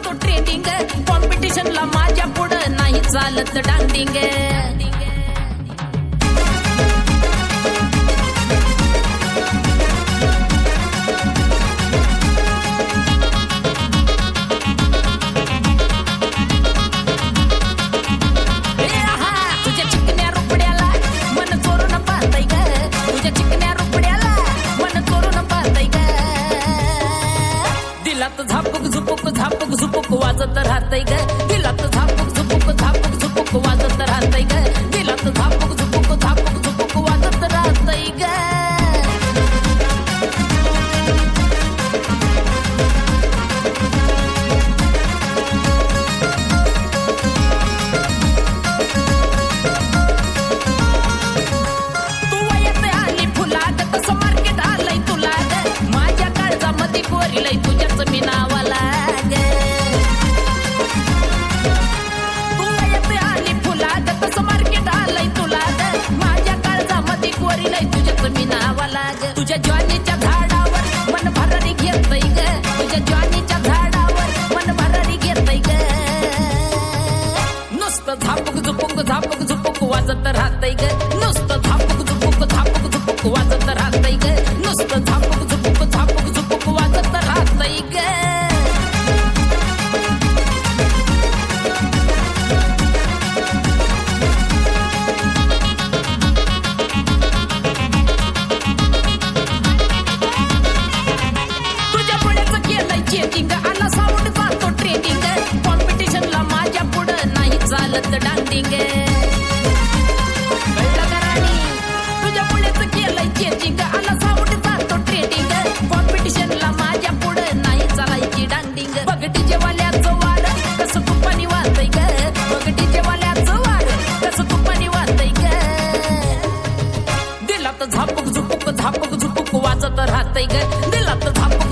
जातो ट्रेंडिंग कॉम्पिटिशनला माझ्या पुढं नाही चालत डांडिंग झापूक झुपूक वाजत राहतय ग दिलात झापूक झुपूक वाजत राहतय ग दिलात झापूक झुपूक वाजत राहतय ग तू वयात आली फुलाग तसं मार्केट आलंय तुला ग माझ्या काळजामध्ये कोरिलय तुझ्याच मी नावाला ग तू वयात आली फुलाग तसं मार्केट आलंय तुला ग माझ्या काळजामध्ये कोरिलय तुझ्याच मी नावाला ग तुझ्या ज्वानीच्या झाडावर मन भरारी घेतय ग तुझ्या ज्वानीच्या झाडावर मन भरारी घेतय ग नुसतं झापूक झुपूक वाजत राहतय ग नुसतं झापूक झुपूक वाजत राहतय ग नुसतं झापूक झुपूक वाजत राहतय ग तुझ्या पुढ्याचं केलंय चेकिंग आला साऊंड जातो ट्रेनिंग कॉम्पिटिशनला माझ्या पुढं नाही चालत डांडिंग कळलं का राणी तुझ्या पुढ्याचं केलंय चेकिंग आला साऊंड जातो ट्रेनिंग कॉम्पिटिशनला माझ्या पुढं नाही चालायची डांडिंग बघ डीजेवाल्याचं वार कसं तुपानी वाजतंय ग बघ डीजेवाल्याचं वार कसं तुपानी वाजतंय ग दिलात झापूक झुपूक वाजत राहतय ग दिलात झापूक